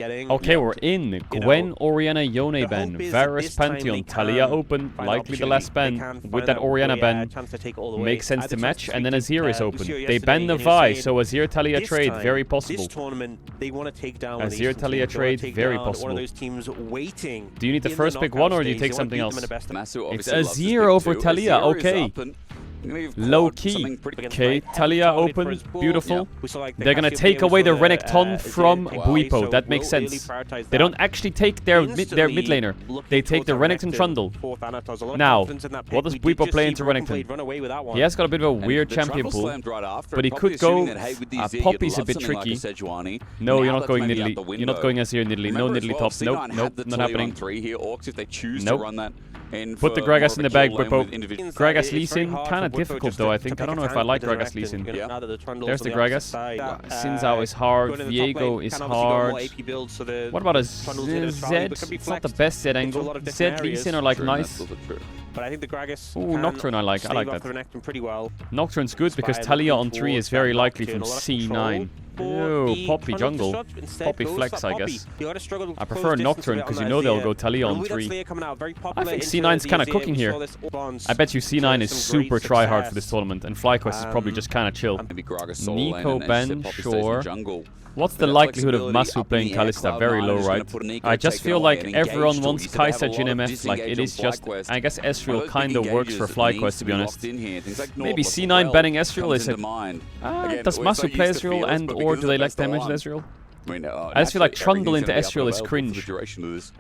Okay, we're in. Gwen, Orianna, Yone ban. Varus, Pantheon, Talia open. Likely the last ban. With that Orianna ban, makes sense to match. And then Azir is open. They ban the Vi, so Azir Talia trade, very possible. Azir Talia trade, very possible. Do you need the first pick one or do you take something else? It's Azir over Talia, okay. Low key. Okay, Talia open. Beautiful. They're gonna take away the Renekton from Buipo. That makes sense. They don't actually take their mid laner. They take the Renekton Trundle. Now, what does Buipo play into Renekton? He has got a bit of a weird champion pool, but he could go. Poppy's a bit tricky. No, you're not going Nidalee. You're not going Azir Nidalee. No Nidalee tops. Nope, nope, not happening. Nope. Put the Gragas in the bag, Buipo. Gragas Lee Sin, kind of difficult though, I think. I don't know if I like Gragas Lee Sin. There's the Gragas. Xin Zhao is hard. Viego is hard. What about a Zed? It's not the best Zed angle. Zed Lee Sin are like nice. But I think the Gragas. Ooh, Nocturne I like that. Nocturne's good because Talia on 3 is very likely from C9. Ew, Poppy jungle. Poppy flex, I guess. I prefer Nocturne because you know they'll go Talia on 3. I think C9's kind of cooking here. I bet you C9 is super tryhard for this tournament, and FlyQuest is probably just kind of chill. Nico ban, sure. What's the likelihood of Masu playing Kalista? Very low, right? I just feel like everyone wants Kai'Sa Jhin MF. Like, it is just... I guess Ezreal kind of works for FlyQuest, to be honest. Maybe C9 banning Ezreal, is it? Does Masu play Ezreal and or do they like damage Ezreal? I just feel like Trundle into Ezreal is cringe.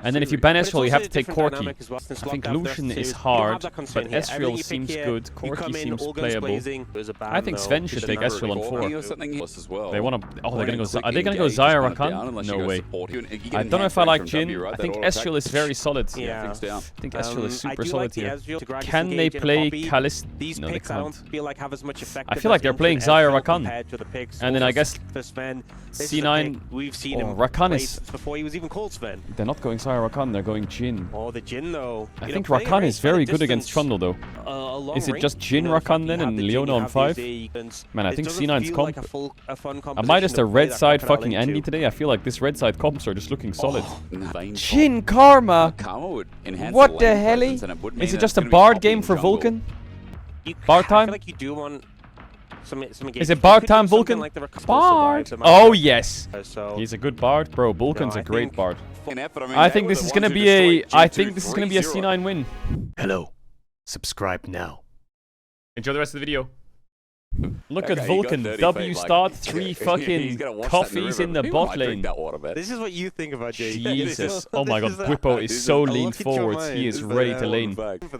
And then if you ban Ezreal, you have to take Corki. I think Lucian is hard, but Ezreal seems good. Corki seems playable. I think Sven should take Ezreal on 4. They want to... Oh, they're going to go... Are they going to go Xayah Rakan? No way. I don't know if I like Jhin. I think Ezreal is very solid. I think Ezreal is super solid here. Can they play Kalista? No, they can't. I feel like they're playing Xayah Rakan. And then I guess C9... We've seen him Rakan is before he was even called Sven. They're not going Xayah Rakan, they're going Jhin. Oh, the Jhin though. I think Rakan is very good against Trundle though. Is it just Jhin Rakan then and Leona on 5? Man, I think C9's comp. Am I just a red side fucking Andy today? I feel like this red side comps are just looking solid. Jhin Karma! What the hell? Is it just a Bard game for Vulcan? Bard time? I feel like you do want is it Bard time, Vulcan? Like Bard! Oh, yes! He's a good Bard. Bro, Vulcan's a great Bard. I think this is gonna be a... I think this is gonna be a C9 win. Hello. Subscribe now. Enjoy the rest of the video. Look at Vulcan. W start, 3 fucking coffees in the bot lane. This is what you think about Jay. Jesus. Oh my god, Buipo is so leaned forwards. He is ready to lane.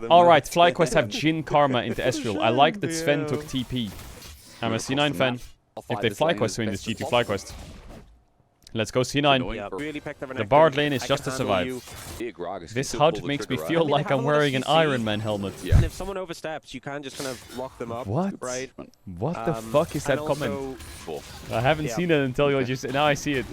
Alright, FlyQuest have Jhin Karma into Ezreal. I like that Sven took TP. I'm a C9 fan. If they FlyQuest win this G2 FlyQuest. Let's go C9. The Bard lane is just to survive. This HUD makes me feel like I'm wearing an Iron Man helmet. And if someone oversteps, you can just kind of lock them up. What? Right? What the fuck is that comment? I haven't seen it until you just... Now I see it.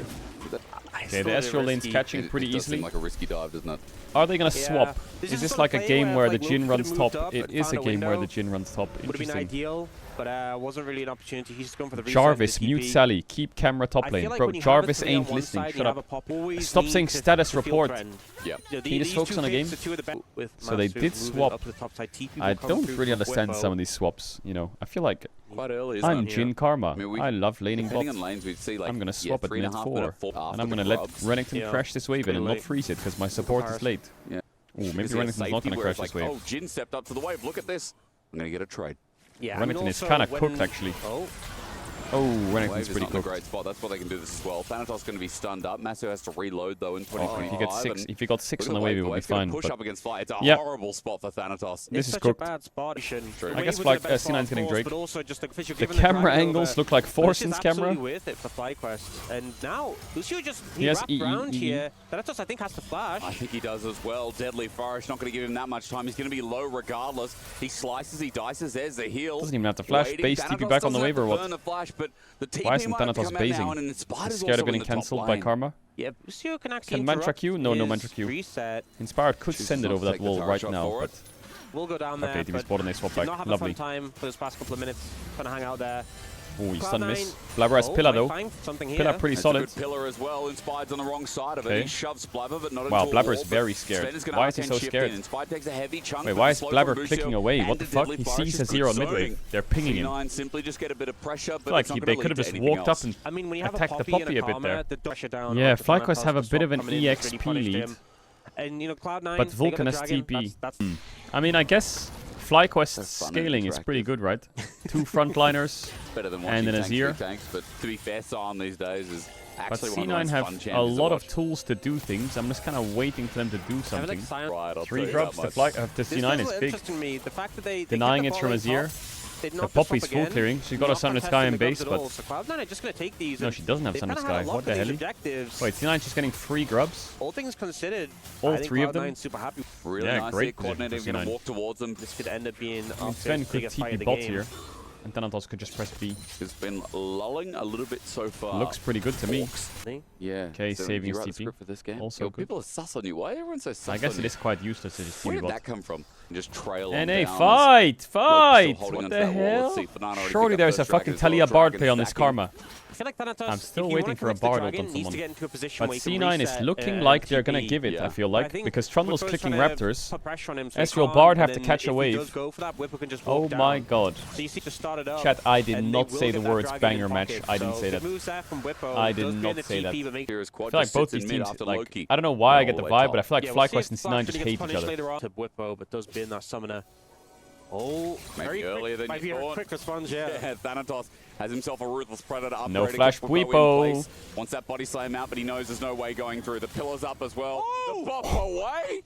Okay, the Ezreal lane's catching pretty easily. Like a risky dive, doesn't it? Are they gonna swap? Is this like a game where the Jhin runs top? It is a game where the Jhin runs top. Interesting. But wasn't really an opportunity. He's just going for the Jarvis, mute Sally, keep camera top lane. Bro, Jarvis ain't listening. Shut up. Stop saying status report. Yeah. Can you just focus on a game? So they did swap. I don't really understand some of these swaps. You know, I feel like I'm Jhin Karma. I love laning bots. I'm gonna swap at mid 4, and I'm gonna let Renekton crash this wave in and not freeze it because my support is late. Ooh, maybe Renekton's not gonna crash this wave. Oh, Jhin stepped up to the wave. Look at this. I'm gonna get a trade. Yeah, Renekton is kind of cooked, actually. Oh, Renekton's pretty cooked. Great spot. That's why they can do this as well. Thanatos going to be stunned up. Masu has to reload though in 2025. If he got 6 on the wave, it would be fine. Push up against Fly. It's a horrible spot for Thanatos. This is cooked. I guess like C9's getting Drake. The camera angles look like Forsen's camera. And now Lucio just he has here. Thanatos I think has to flash. I think he does as well. Deadly Flourish not going to give him that much time. He's going to be low regardless. He slices, he dices. There's the heal. Doesn't even have to flash. Base TP back on the wave or what? But the why isn't Thanatos basing? He's scared of getting cancelled by Karma? Yeah, Lucio can actually Mantra Q? No, no Mantra Q. Inspired could send it over that wall right now, but... We'll go down there. Okay, DB spot and they swap back. Not have Lovely. a fun time for this past couple of minutes. Gonna hang out there. Oh, he stun miss. Blabber has pillar though. Pillar pretty solid. Good pillar as well. Inspired's on the wrong side of it. He shoves Blabber, but not wow, into Blabber is wall, very scared. Why is he so scared? Inspired takes a heavy chunk. Wait, why is Blabber clicking away? What the fuck? He sees a 0 on mid wave. They're pinging him. C9 simply just get a bit of pressure, but Like they could have just walked up and attacked the Poppy a bit there. Yeah, FlyQuest have a bit of an EXP lead. And you know, Cloud9, but Vulcan has TP. I mean, I guess FlyQuest's scaling is pretty good, right? 2 frontliners and an Azir. But to be fair, Sion these days is actually but C9 have a lot of tools to do things. I'm just kind of waiting for them to do something. 3 drops to C9 is big. Denying it from Azir. The Poppy's full clearing. She's got a Sun in the Sky in base, but no, she doesn't have Sun in the Sky. What the hell? Wait, C9's just getting 3 grubs. All things considered, all 3 of them. Super happy. Really yeah, nice great. Coordinating, going to walk towards them. This could end up being Sven could TP bot here, and Thanatos could just press B. It's been lulling a little bit so far. Looks pretty good to me. Yeah. Okay, saving his TP. For this game? Also good. People are sus on you. Why everyone's so sus? I guess it is quite useless to just TP bot. Where did that come from? And just trail on NA, down. fight! Like, What the hell? Surely there's a fucking Talia Bard play on this Karma. I feel like Thanatos, I'm still waiting for a Bard on someone. But C9 is looking like they're gonna give it, I feel like, because Trundle's clicking Raptors. Ezreal Bard have to catch a wave. Oh my god. Chat, I did not say the words banger match. I didn't say that. I did not say that. I feel like both these teams, like, I don't know why I get the vibe, but I feel like FlyQuest and C9 just hate each other. But does bin that summoner. Oh, maybe earlier than you thought. Quick response, yeah. Thanatos has himself a Ruthless Predator upgrading. No flash Bwipo. Wants that body slam out, but he knows there's no way going through. The pillar's up as well. Oh! The bop away.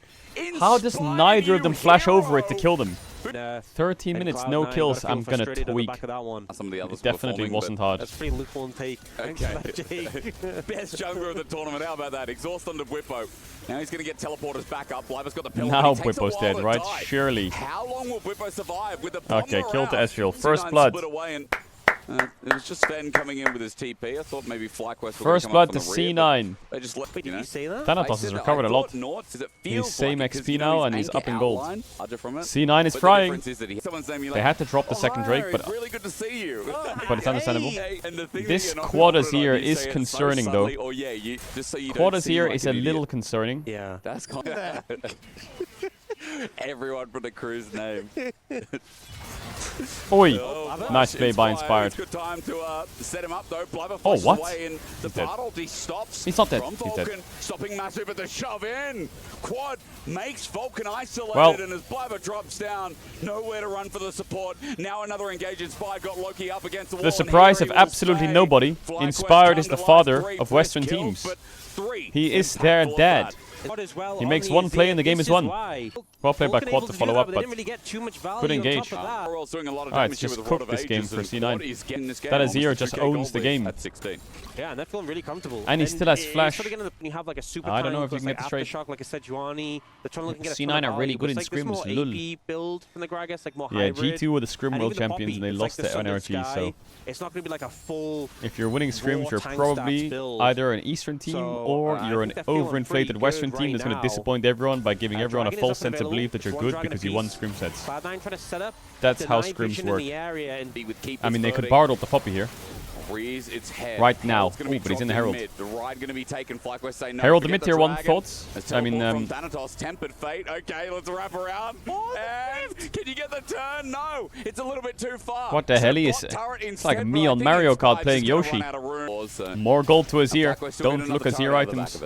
How does neither of them flash over it to kill them? 13 minutes, no kills. I'm gonna tweak. Some of the others it definitely wasn't hard. That's pretty lukewarm take. Okay. Best jungler of the tournament. How about that? Exhaust onto Bwipo. Now he's going to get teleporters back up. Blabber's got the pillar. Now Bwipo's dead, right? Surely. How long will Bwipo survive with the bomb? Okay, killed to Ezreal. First blood. It was just Sven coming in with his TP. I thought maybe FlyQuest First blood to C9. They just let, Wait, did you say that? Thanatos has recovered a lot. He's same XP now and he's up in gold. C9 is frying. They had to drop the second Drake, but but it's understandable. This quad Azir is concerning though. Quad Azir is a little concerning. Yeah. That's everyone for the crew's name. Oi! Nice play by Inspired. Good time to set him up though. Oh, what? He's dead. He stops. He's not dead. He's dead. Stopping massive at the shove in. Quad makes Vulcan isolated, and as Blabber drops down, nowhere to run for the support. Now another engage. Inspired got Loki up against the wall. The surprise of absolutely nobody. Inspired is the father of Western teams. He is their dad. He makes one play and the game is won. Well played by Quad to follow up, but good engage. Alright, just cook this game for C9. That Azir just owns the game. Yeah, and they're feeling really comfortable. And he still has flash. I don't know if you can get the trade. C9 are really good in scrims, lul. Yeah, G2 were the scrim world champions and they lost their NRG, so it's not going to be like a full. If you're winning scrims, you're probably either an Eastern team or you're an overinflated Western team that's going to disappoint everyone by giving everyone a false sense of belief that you're good because you won scrim sets. That's how scrims work. I mean, they could Bard ult the Poppy here. Right now. Ooh, but he's in the Herald. Herald the mid tier 1, thoughts? I mean, Thanatos, tempered fate. Okay, let's wrap around. And can you get the turn? No, it's a little bit too far. What the hell is it? It's like me on Mario Kart playing Yoshi. More gold to Azir. Don't look Azir items.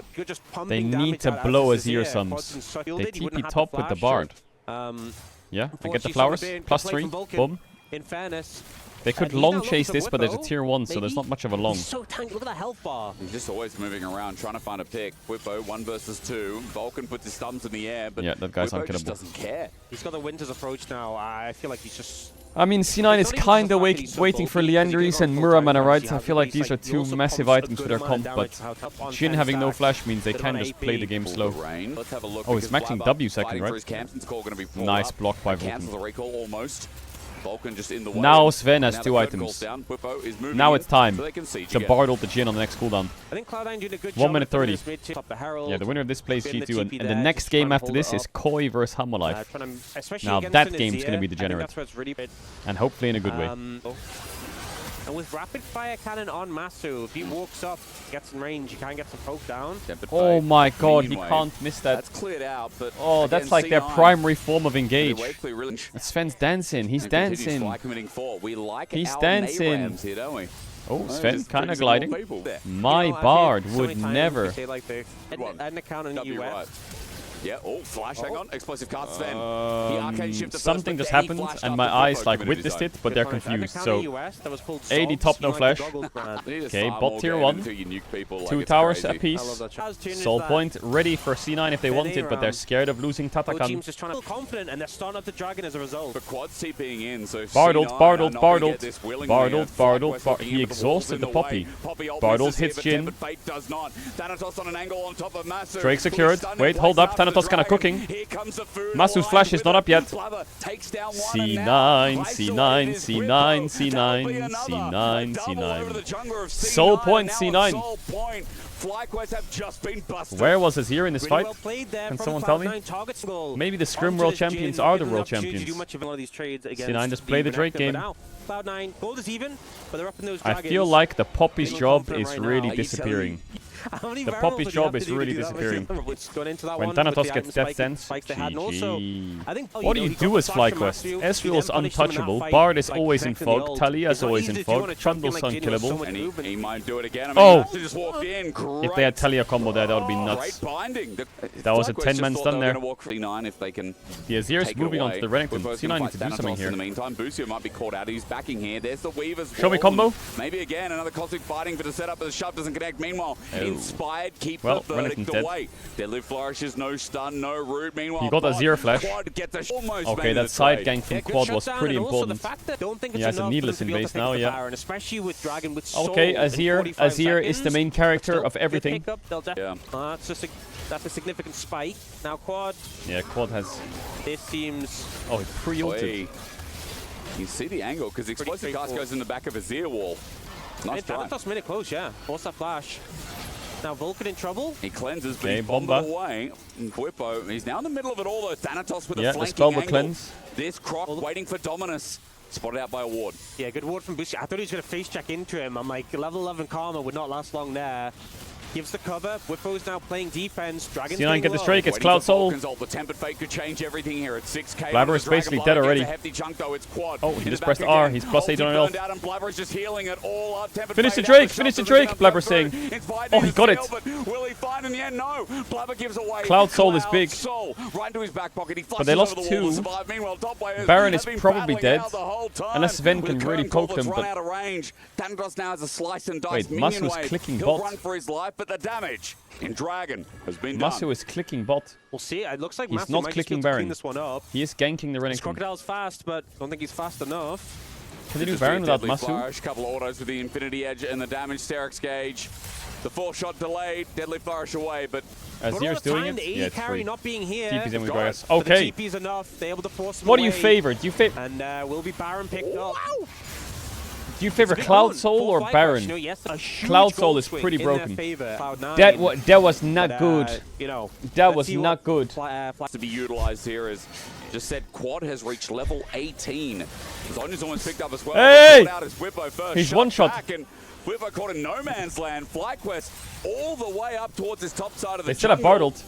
They need to blow Azir sums. They TP top with the Bard. Yeah, and get the flowers. +3. Boom. In fairness. They could long chase this, but there's a tier 1, so there's not much of a long. He's so tanky. Look at that health bar. He's just always moving around, trying to find a pick. Bwipo, 1 versus 2. Vulcan puts his thumbs in the air, but yeah, that guy's Bwipo unkillable. just doesn't care. He's got the Winter's approach now. I feel like he's just... I mean, C9 is kind of waiting for Liandry's and Muramana, right? I feel like these are 2 massive items for their comp, but Jhin having no flash means they can just play the game slow. Oh, he's matching W second, right? Nice block by Vulcan. Now Sven has 2 items. Now it's time to Bard ult the Jhin on the next cooldown. 1 minute 30. Yeah, the winner of this plays G2, and the next game after this is Koi versus Holife. Now that game's going to be degenerate. And hopefully in a good way. And with rapid fire cannon on Masu, if he walks up, gets in range, you can get some poke down. Oh my god, he can't miss that. That's cleared out, but oh, that's like their primary form of engage. Sven's dancing. He's dancing. He's dancing. Here, don't we? Oh, Sven kind of gliding. My Bard would never. An account in the US. Yeah, oh, flash, hang on. Explosive card, Sven. Something just happened, and my eyes like witnessed it, but they're confused. So, 80 top, no flash. Okay, bot tier 1. 2 towers apiece. Soul point ready for C9 if they want it, but they're scared of losing Tatakan. Team's just trying to feel confident, and they're starting up the dragon as a result. But quad TPing in, so Bardled. He exhausted the Poppy. Bardled hits Jin. Drake secured. Wait, hold up. Thanatos kinda cooking. Masu's flash is not up yet. C9. Soul point C9. Where was Azir in this fight? Can someone tell me? Maybe the Scrim World Champions are the World Champions. C9 just play the Drake game. I feel like the Poppy's job is really disappearing. The Poppy's job is really disappearing. When Thanatos gets Death Sense, GG. What do you do as FlyQuest? Ezreal is untouchable, Bard is always in fog, Talia is always in fog, Trundle's unkillable. Oh! If they had Talia combo there, that would be nuts. That was a 10-man stun there. The Azir is moving on to the Renekton. C9 needs to do something here. Show me combo. Maybe again, another cosmic fighting for the setup, but the shove doesn't connect. Meanwhile, Inspired, keep the verdict away. Deadly flourishes, no stun, no root. Meanwhile, he got a Azir flash. Okay, that side gank from Quad was pretty important. He has a needless in base now, yeah. Okay, Azir is the main character of everything. Yeah. That's a significant spike. Now Quad. Yeah, Quad has... This seems... Oh, he pre-ulted. You see the angle, because the explosive cast goes in the back of Azir wall. Nice try. Thanatos made it close, yeah. Force that flash. Now Vulcan in trouble. He cleanses, but he's bombed away. Whippo, he's now in the middle of it all though. Thanatos with a flanking angle. Cleanse. This Croc waiting for Dominus. Spotted out by a ward. Yeah, good ward from Bushi. I thought he was going to face check into him. I'm like, level 11 Karma would not last long there. Gives the cover. Whippo's now playing defense. Dragon's C9 get the Drake. It's Cloud Soul. The tempered fate could change everything here at 6k. Blabber is basically dead already. Oh, he just pressed R. He's plus 8 on health. Finish the Drake. Finish the Drake. Blabber's saying. Oh, he got it. Will he find in the end? No. Blabber gives away. Cloud Soul is big. Right into his back pocket. But they lost 2. Baron is probably dead. Unless Sven can really poke them. But wait, Masu is clicking bot. But the damage in Dragon has been done. Masu is clicking bot. We'll see. It looks like he's not clicking Baron. This one up. He is ganking the Renekton. Crocodile's fast, but I don't think he's fast enough. Can they do Baron without Masu? Flourish, couple autos with the Infinity Edge and the damage. Sterak's gauge. The 4-shot delayed. Deadly Flourish away, but Azir's doing it. Yeah, it's free. Not being here. TP's in with Gragas. Okay. TP's enough. They're able to force him what away. do you favor? Do you favor? And will be Baron picked up. Do you favor Cloud Soul or Baron? Cloud Soul is pretty broken. That was not good. That was not good. To be utilized here is just said Quad has reached level 18. Zonya's almost picked up as well. Hey! He's one shot. Whippo caught in no man's land. FlyQuest all the way up towards his top side of the They still have Bardled.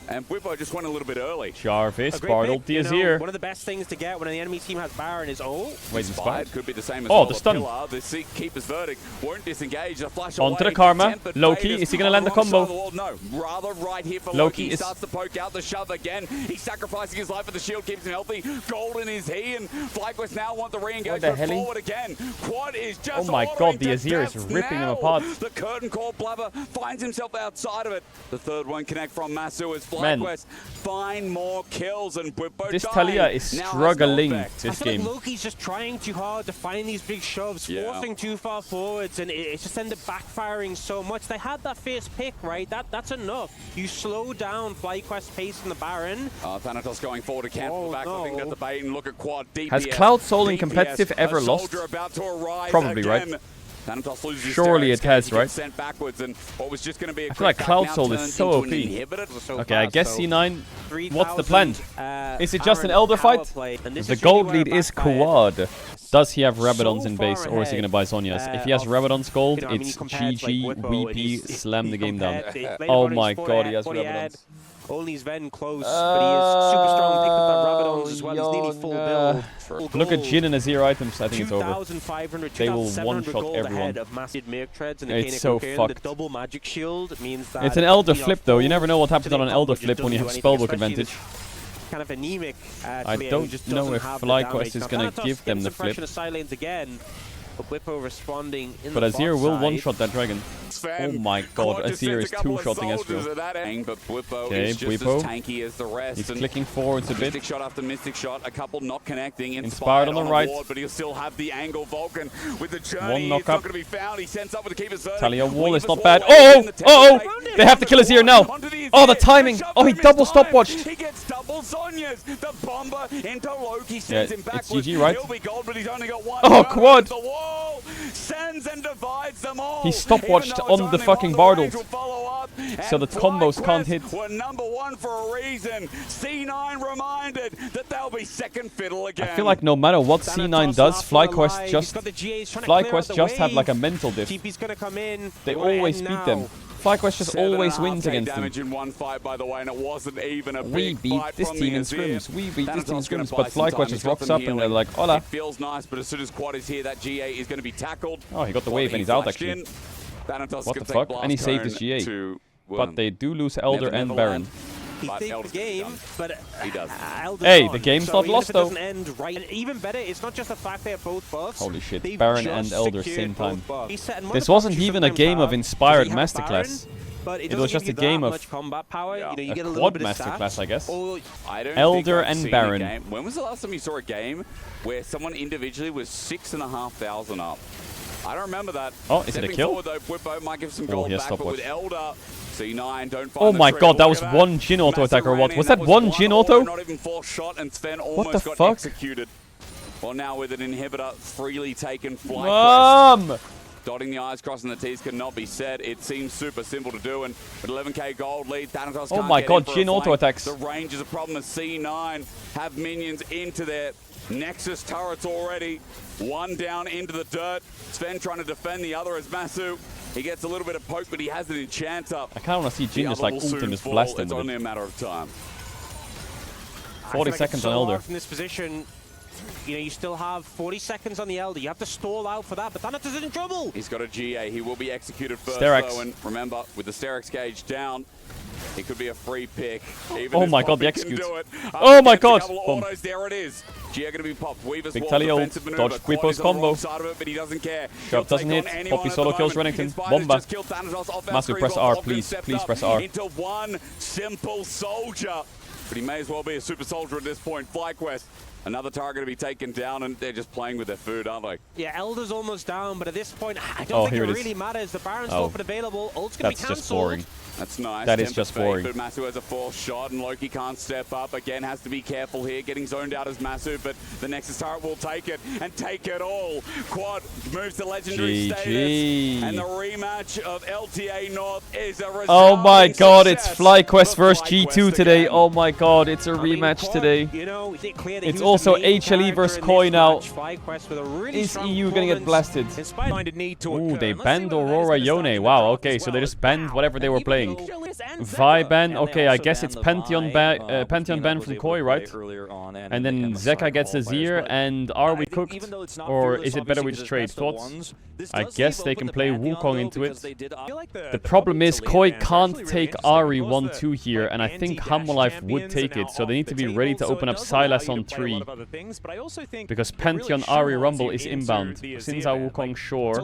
And Whippo just went a little bit early. Jarvis, Bardled, the Azir. One of the best things to get when the enemy team has Baron is Wait, Inspired could be the same as the stun. The Keeper's Verdict won't disengage. The flash onto the Karma. Loki, is he going to land the combo? No, rather right here for Loki. He starts to poke out the shove again. He's sacrificing his life for the shield, keeps him healthy. Golden is he, and FlyQuest now want the re-engagement forward again. Quad is just oh my god, the Azir is ripping him apart. The curtain call Blabber finds himself outside of it. The third one connect from Masu as FlyQuest find more kills, and Whippo this Talia is struggling this game. Like Loki's just trying too hard to find these big shoves, forcing too far forwards, and it's just ended up backfiring so much. They had that first pick, right? That's enough. You slow down FlyQuest pace in the Baron. Thanatos going forward to camp the back, looking at the bait, and look at Quad. DPS, has Cloud Soul in competitive ever lost? Probably, right? Surely it has, right? Sent backwards, and what was just going to be a I feel like Cloud Soul is so OP. Okay, I guess C9. What's the plan? Is it just an Elder fight? The gold lead is Quad. Does he have Rabadons in base, or is he going to buy Zhonya's? If he has Rabadon's gold, it's GG, weepy, slam the game down. Oh my god, he has Rabadons. Only Sven close, but he is super strong. Picked up that Rabadons as well. He's nearly full build. Look at Jin and Azir items. I think it's over. They will one-shot everyone. It's so fucked. The double magic shield means that it's an Elder flip, though. You never know what happens on an Elder flip when you have spellbook advantage. Kind of anemic. I don't know if FlyQuest is going to give them the flip. Bwipo responding in but Azir will one-shot that dragon. Oh my god, Azir is two-shotting Ezreal. Okay, Bwipo. He's clicking forwards a bit. Mystic shot after mystic shot, a couple not connecting. Inspired on the right. But he'll still have the angle. Vulcan with the journey. One knock up. He sends up with the keeper's Talia wall is not bad. Oh! They have to kill Azir now. Oh, the timing. Oh, he double stopwatched. He gets double Zhonya's. The bomber into Loki sends him backwards. It's GG, right? He'll be gold, but he's only got one. Oh, Quad. Sends and divides them all. He stopwatched on the fucking Bardals. So the combos can't hit. We're number one for a reason. C9 reminded that they'll be second fiddle again. I feel like no matter what C9 does, FlyQuest just have like a mental diff. They always beat them. FlyQuest just always wins against them. In one fight, by the way, and it wasn't even a we beat this team in scrims. We beat this team in scrims, but FlyQuest just rocks up and they're like, hola. It feels nice, but as soon as Quad is here, that GA is going to be tackled. Oh, he got the wave and he's out actually. What the fuck? And he saved his GA. But they do lose Elder and Baron. He saved the game, but he does. Hey, the game's not lost though. End right. And even better, it's not just the fact they have both buffs. Holy shit, Baron and Elder same time. This wasn't even a game of inspired masterclass. It was just a game of combat power. Yeah. You get a quad masterclass, I guess. I Elder and Baron. When was the last time you saw a game where someone individually was 6,500 up? I don't remember that. Oh, is it a kill? Forward, though, Bwipo might give some gold back, but with Elder, C9 don't find oh my god, that was one Jhin auto attack or what? Was that one Jhin auto? Not even full shot, and Sven what almost the got fuck? executed. Well, now with an inhibitor freely taken, FlyQuest. Dotting the I's, crossing the T's cannot be said. It seems super simple to do, and with 11k gold lead, Thanatos oh my god, Jhin auto attacks. The range is a problem as C9 have minions into their Nexus turrets already. One down into the dirt. Sven trying to defend, the other is Masu. He gets a little bit of poke, but he has an enchanter. I kind of want to see Jhin just like ult and just blast him. It's only a matter of time. 40 seconds on Elder. From this position, you know, you still have 40 seconds on the Elder. You have to stall out for that, but Thanatos is in trouble. He's got a GA. He will be executed first, Sterex. though, and remember, with the Sterex gauge down, it could be a free pick. Even oh my god, the execute. Oh my god. Autos, there it is. GA going to be popped. Weaver's Big Talia ult. Dodge Bwipo's combo. But he doesn't care. Sharp doesn't hit. Poppy solo kills Renekton. Bomba. Massive press R, please. Please press R. Into one simple soldier. But he may as well be a super soldier at this point. FlyQuest. Another target to be taken down, and they're just playing with their food, aren't they? Yeah, Elder's almost down, but at this point, I don't think it really matters. The Baron's open available. Ult's going to be cancelled. That's just boring. That's nice. That is just boring. But Masu has a false shot, and Loki can't step up. Again, has to be careful here. Getting zoned out as Masu, but the Nexus turret will take it, and take it all. Quad moves to legendary status, and the rematch of LTA North is a result. Oh my god, it's FlyQuest versus G2 today. Oh my god, it's a rematch today. It's also HLE versus Koi now. Is EU gonna get blasted? Ooh, they banned Aurora Yone. Wow, okay, so they just banned whatever they were playing. Vi ban, okay, I guess it's Pantheon ban from Koi, right? And then Zeka gets Azir, and are we cooked? Or is it better we just trade? Thoughts? I guess they can play Wukong into it. The problem is Koi can't take Ahri 1-2 here, and I think Holife would take it, so they need to be ready to open up Sylas on 3. Because Pantheon Ahri Rumble is inbound. Sinza Wukong, sure.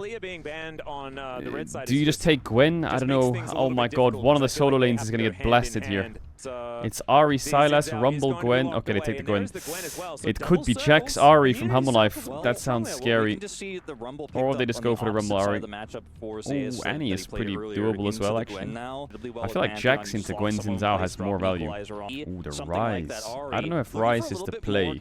Do you just take Gwen? I don't know. Oh my god, one of the solo lanes is gonna get blasted here. It's Ahri, Sylas, Rumble, Gwen. Okay, they take the Gwen. It could be Jax, Ahri from Holife. That sounds scary. Or they just go for the Rumble Ahri. Oh, Annie is pretty doable as well, actually. I feel like Jax into Gwen Xin Zhao has more value. Ooh, the Rise. I don't know if Rise is the play.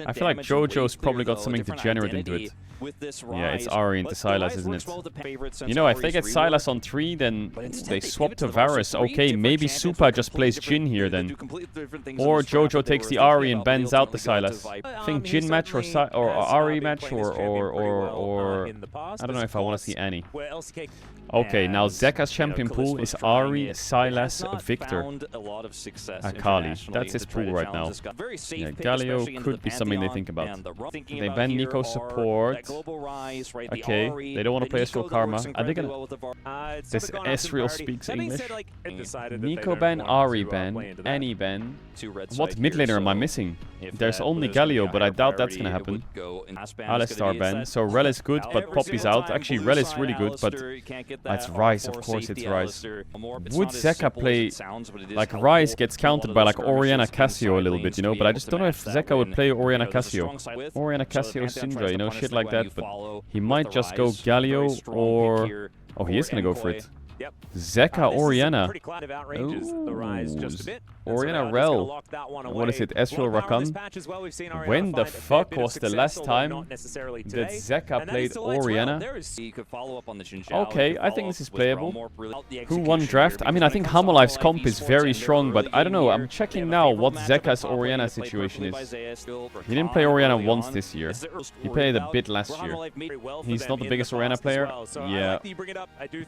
I feel like JoJo's probably got something degenerate into it. Yeah, it's Ahri into Sylas, isn't it? You know, if they get Sylas on 3, then they swap to Varus. Okay, maybe Supa just plays Jhin here then. Or JoJo takes the Ahri and bends out the Sylas. I think Jhin match or Ahri match or I don't know if I want to see any. Okay, now Zeka's champion pool is Ahri, Sylas, Victor, Akali. That's his pool right now. Yeah, Galio could be something they think about. They ban Nico support. Okay, they don't want to play Ezreal Karma. Are they gonna... This Ezreal speaks English. Nico ban, Ahri ban, Annie ban. What mid laner am I missing? There's only Galio, but I doubt that's gonna happen. Alistar ban. So Rel is good, but Poppy's out. Actually, Rel is really good, but that's Ryze. Of course, it's Ryze. Would Zeka play... Like, Ryze gets countered by, like, Orianna Cassio a little bit, you know? But I just don't know if Zeka would play Orianna Cassio. Orianna Cassio Syndra, you know? Shit like that. But he might just go Galio or... Oh, he is gonna go for it. Zeka Orianna. Orianna Rel. What is it? Ezreal Rakan? When the fuck was the last time that Zeka played Orianna? Okay, I think this is playable. Who won draft? I mean, I think Hamolife's comp is very strong, but I don't know. I'm checking now what Zeka's Orianna situation is. He didn't play Orianna once this year. He played a bit last year. He's not the biggest Orianna player. Yeah.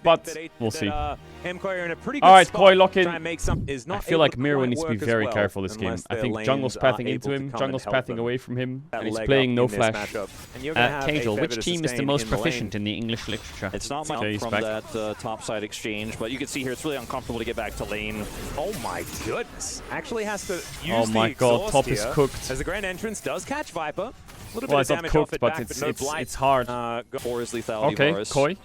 But we'll see. Alright, Koi, lock in. I feel like Mirwin needs to be very careful this game. I think jungle's pathing into him, jungle's pathing away from him, and he's playing no flash. Caedrel, which team is the most proficient in the English literature? It's not much from that topside exchange, but you can see here it's really uncomfortable to get back to lane. Oh my goodness. Actually has to use oh my god, top is cooked. As the grand entrance does catch Viper. Well, it's not cooked, but it's hard. Four is lethality. Okay, Koi.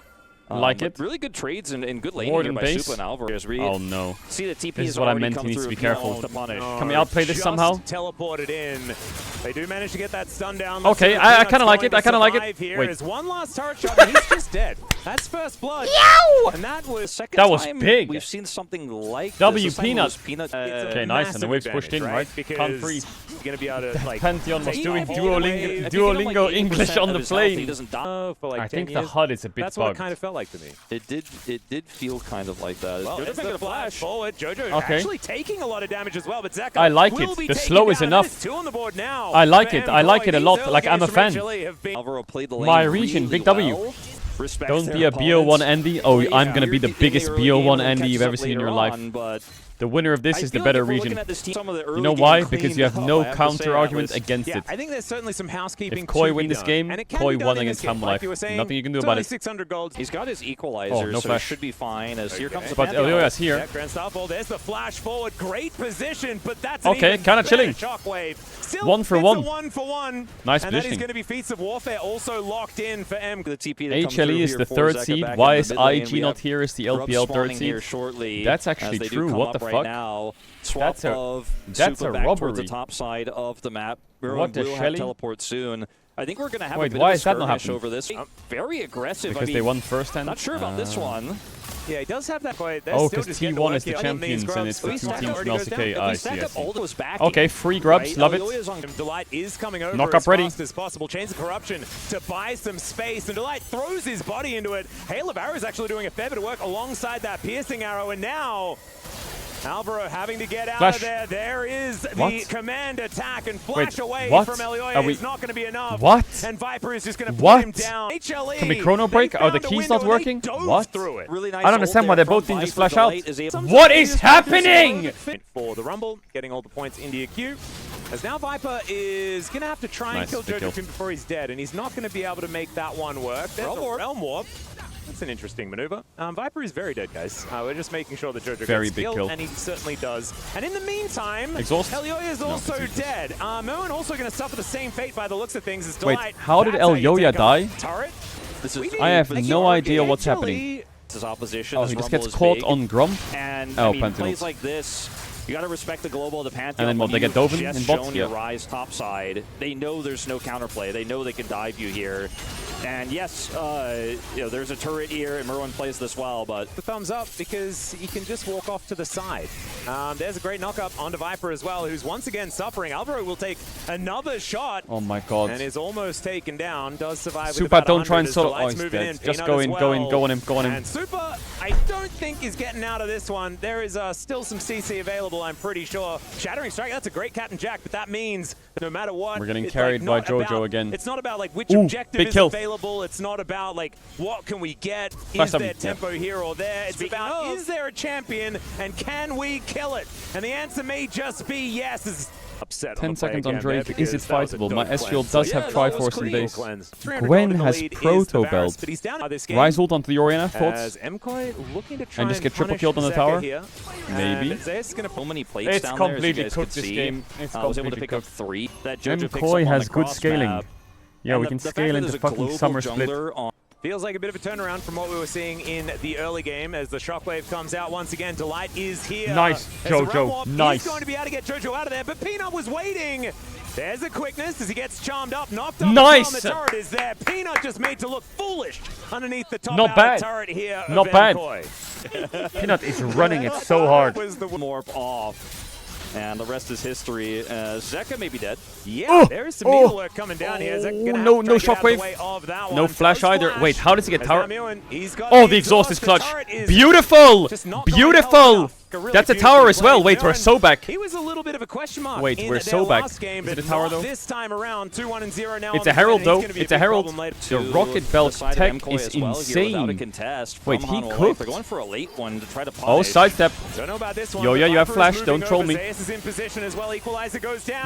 Like it. Really good trades and good laning Warden by base. Supa and Alvarez. Oh no. See the TP this is what I meant. He needs to be careful. Can we outplay this somehow? Teleported in. They do manage to get that stun down. Okay, I kind of like it. I kind of like it. Wait. Wait. One last turret shot, and he's just dead. That's first blood. Yow! And that was second that was time big. We've seen something like W this. Peanut. Okay, nice. And the wave's pushed in, right? Can't freeze. Gonna be able to, like, Pantheon was doing Duolingo English on the plane. I think the HUD is a bit bugged. That's what it kind of felt like to me. It did feel kind of like that. Well, it's the flash forward. JoJo actually taking a lot of damage as well, but Zeka I like it. The slow is enough. Two on the board now. I like it. I like it a lot. Like, I'm a fan. My region, Big W. Don't be a BO1 Andy. Oh, I'm gonna be the biggest BO1 Andy you've ever seen in your life. The winner of this is the better region. You know why? Because you have no counter argument against it. I think there's certainly some housekeeping. If Koi win this game, Koi won against Hamolife. Nothing you can do about it. 600 gold. He's got his equalizer, so he should be fine. As here comes the but Elioya's here. Yeah, Grand Starfall, there's the flash forward. Great position, but that's okay, kind of chilling. Shockwave. Still 1 for 1. 1 for 1. Nice and positioning. that is going to be Feats of Warfare also locked in for M. The TP HLE is the 3rd seed. Why is IG not here as the LPL 3rd seed? That's actually true. What the fuck? That's a robbery. The top side of the map. What the Shelly? Teleport soon. I think we're going to have a bit why of a is that not skirmish happening? over this. Very aggressive. Because they won first hand? Not sure about this one. Yeah, he does have that. Oh, because T1 is the champions and it's the 2 teams from LCK. I see. Okay, free grubs. Love it. Delight is coming over Knock up as ready. fast as possible. Chains of Corruption to buy some space, and Delight throws his body into it. Hail of Arrow is actually doing a fair bit of work alongside that piercing arrow, and now Alvaro having to get out of there. There is the command attack, and flash away from Elioya is not going to be enough. What? And Viper is just going to put him down. HLE, can we chrono break? Are the keys not working? What? Really nice. I don't understand why they both didn't just flash out. What is happening? For the Rumble, getting all the points into your queue. As now Viper is going to have to try and kill JoJo before he's dead, and he's not going to be able to make that one work. There's the Realm Warp. That's an interesting maneuver. Viper is very dead, guys. We're just making sure that JoJo gets killed, and he certainly does. And in the meantime, Elioya is also dead. Merwin also going to suffer the same fate by the looks of things as Delight. Wait, how did Elioya die? Turret? I have no idea what's happening. His opposition. Oh, he just gets caught on Grump? And oh, I mean, plays like this, You got to respect the global of the Pantheon. And then what, they get Dovin in bots? Yeah. Rise top side. They know there's no counterplay. They know they can dive you here. And yes, you know, there's a turret here, and Merwin plays this well, but... The thumbs up because he can just walk off to the side. There's a great knock-up onto Viper as well, who's once again suffering. Alvaro will take another shot. Oh my god. And is almost taken down. Does survive Super, with about don't try and solo. solo. Oh, he's dead. Just go in, go on him, go on him. And Super, I don't think he's getting out of this one. There is still some CC available, I'm pretty sure. Shattering Strike, that's a great Captain Jack, but that means no matter what... We're getting carried by Jojo again. It's not about like which objective is available. It's not about like what can we get. Is there tempo here or there? It's about is there a champion and can we kill it? And the answer may just be yes. Upset 10 seconds on Drake. Is it fightable? My Ezreal does have Triforce in base. Gwen has Proto Belt. Rise ult onto the Orianna, thoughts? And just get triple killed on the tower? Maybe. It's completely cooked this game. It's was able to pick up 3. MKOI has good scaling. Yeah, we can scale into fucking summer split. Feels like a bit of a turnaround from what we were seeing in the early game as the shockwave comes out once again. Delight is here. Nice, Jojo. Nice. He's going to be able to get Jojo out of there, but Peanut was waiting. There's the quickness as he gets charmed up, knocked off. Nice. The turret is there. Peanut just made to look foolish underneath the top turret here. Not bad. Peanut is running it so hard. Was the morph off. And the rest is history. Zeka may be dead. Yeah, there's some needle work coming down here. No shockwave. No flash either. Wait, how does he get tower? Oh, the exhaust is clutch. Beautiful! Beautiful! That's a tower as well. Wait, we're so back. He was a little bit of a question mark. Wait, we're so back. Is it a tower though? This time around, 2-1-0 now. It's a Herald though. It's a Herald. The Rocket Belt tech is insane. Wait, he cooked. They're going for a late one to try to punish. Oh, sidestep. Don't know about this one. Yo, you have flash. Don't troll me.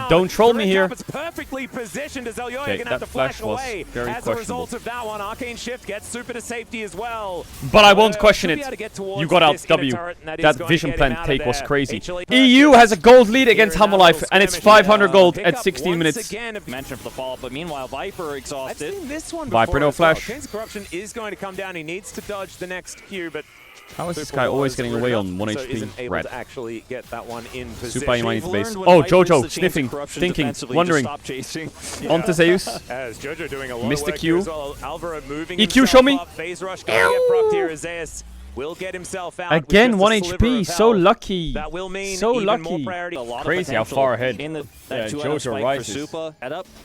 Don't troll me here. It's perfectly positioned as Elyoya gonna have to flash away. As a result of that one, Arcane Shift gets Super to safety as well. But I won't question it. You got out W. That vision plan take was crazy. EU has a gold lead against Holife, and it's 500 gold at 16 minutes. Mention for the fall, but meanwhile Viper exhausted. Viper no flash. Corruption is going to come down. He needs to dodge the next Q, but how is this guy always getting away on 1 HP? Red. Actually get that one in position. Super might base. Oh, Jojo sniffing, thinking, wondering. Onto Zeus. As Jojo doing a lot missed the Q. Alvaro moving EQ, show me. Phase rush going to get procced here as Zeus will get himself out. Again, 1 HP. So lucky. That will mean so even lucky. more priority. Crazy how far ahead. Jojo rises.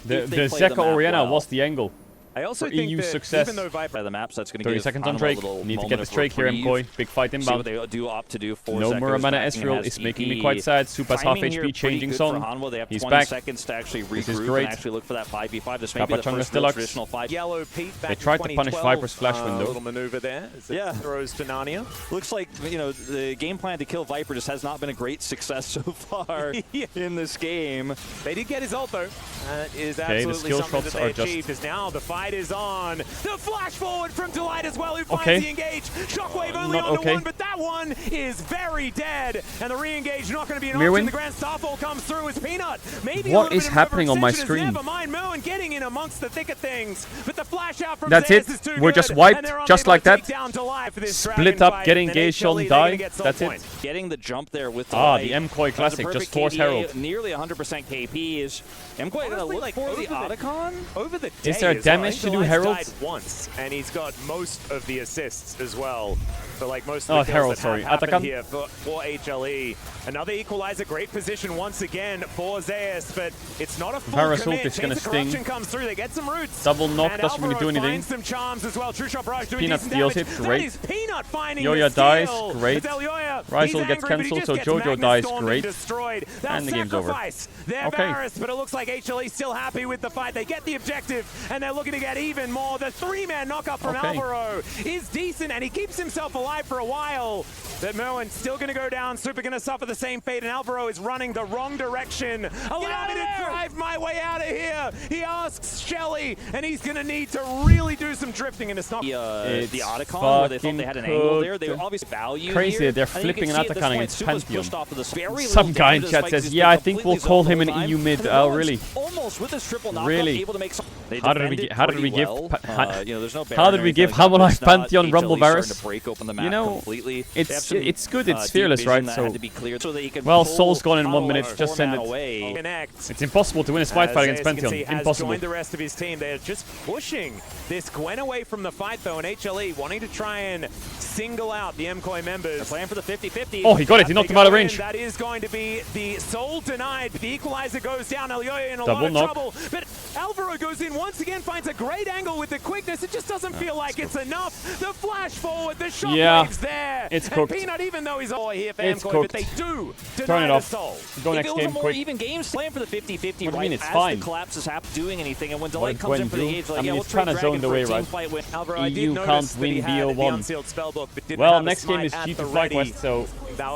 The Zeka Orianna was the angle. I also for think EU that success. Even though Viper the maps, that's going to 30 give seconds on Drake. Need to get this Drake here, MKOI. Big fight inbound. See what they do opt to do. No more mana Ezreal is making me quite sad. Supa's half HP, changing song. He's back. Seconds to actually regroup this is great. And actually look for that 5v5. This may be the first traditional fight. Yellow Pete back they tried to punish Viper's flash window. Little maneuver there. Yeah. Throws to Narnia. Looks like, you know, the game plan to kill Viper just has not been a great success so far in this game. They did get his ult though. That is absolutely something that they achieved. As now the fight is on. The flash forward from Delight as well, who finds the engage. Shockwave only on one, but that one is very dead. And the re-engage not going to be an option. The Grand Starfall comes through as Peanut. Maybe what is happening on my screen? Never mind, Merwin getting in amongst the thick of things. But the flash out from that's Zeus it. is too We're good, just wiped, just like that. Split up, get engaged on die. That's it. Getting the jump there with the MKOI classic, just force Herald. Nearly 100% KPs. MKOI going to look for the Otacon? Over the is there a damage to do Herald? Once, and he's got most of the assists as well. So like most of the kills Herald, that have happened here for HLE. Another equalizer, great position once again for Zeus, but it's not a full commit. Is gonna sting. Comes through, they get some roots. Double knock doesn't really do anything. Some charms as well. True Shot Barrage doing Peanut steals it, great. Peanut finding Yoya dies, great. Rizal gets cancelled, so Jojo dies, great. And the game's over. Okay. But it looks like HLE still happy with the fight. They get the objective, and they're looking to get even more. The 3-man knockup from Alvaro is decent, and he keeps himself alive for a while. But Merwin's still going to go down. Super going to suffer the same fate, and Alvaro is running the wrong direction. Allow me to drive my way out of here. He asks Shelly, and he's going to need to really do some drifting, and it's not the Otacon where they thought they had an angle there. They obviously value crazy. Here. They're flipping an Otacon against Pantheon. Some guy in chat says, yeah, I think we'll call him an EU mid. Oh, really? Almost with this triple knockup, really? able to make some How did we give Holife Holife Pantheon Rumble Varus? You know, it's good, it's fearless, right? So, well, Soul's gone in 1 minute, just send it. It's impossible to win a fight against Pantheon. Impossible. The rest of his team. They're just pushing this Gwen away from the fight, though, and HLE wanting to try and single out the MCOI members. They're playing for the 50-50. Oh, he got it. He knocked him out of range. That is going to be the Soul denied. The equalizer goes down. Elioya in a Double lot of knock. trouble. But Alvaro goes in once again, finds a great angle with the quickness. It just doesn't feel like it's enough. The flash forward, the shockwaves there. It's cooked. And Peanut, even though he's all here for It's MCOI, cooked. but they do Turn deny it the off. Soul. Go next If it was game, a more quick. even game, playing for the 50-50, What do you right? mean, it's As fine? the collapse is doing anything, and when What Delight did comes in Gwen for the do? gauge, I like, mean, yeah, we'll it's trade kinda Dragon zoned for a away, team right? fight with Alvaro, I did EU notice can't that win he had the BO1. unsealed spellbook, but didn't Well, have a next game is smite at G2 the ready. FlyQuest, so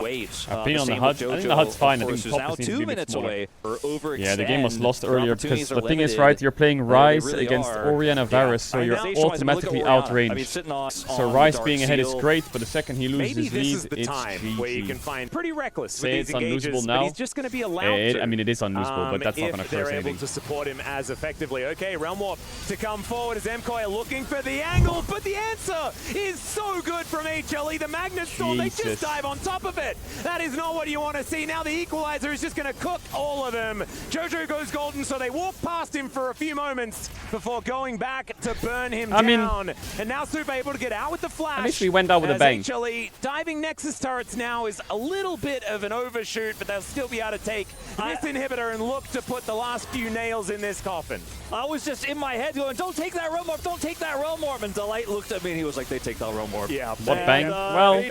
waves. I've been on the same HUD. with I think the JoJo, HUD's fine. I of think course, the is top now is a 2 bit minutes smaller. away or overextend. Yeah, the game was lost Their earlier because opportunities the are thing is, limited. right, you're playing Ryze really against are. Orianna Varus, so And you're now automatically I mean, outranged. sitting on So Ryze being ahead is great, but the second he loses Maybe his this lead, is the it's time where you can GG. find pretty reckless Say with these it's unlosable engages, now. but he's just going to be allowed to. I mean, it is unlosable, but that's not going to if they're curse able anything. to support him as effectively. Okay, Realm Warp to come forward as MCOI looking for the angle, but the answer is so good from HLE. The Magnet Storm, they just dive on top of it. That is not what you want to see. Now the equalizer is just going to cook all of them. JoJo goes golden, so they walk past him for a few moments before going back to burn him down. And now Super able to get out with the flash. At least we went out with a bang. HLE diving Nexus turrets now is a little bit of an overshoot, but they'll still be able to take this inhibitor and look to put the last few nails in this coffin. I was just in my head going, don't take that Realm Warp, don't take that Realm Warp. And Delight looked at me and he was like, they take that Realm Warp. Yeah. What bang? Well,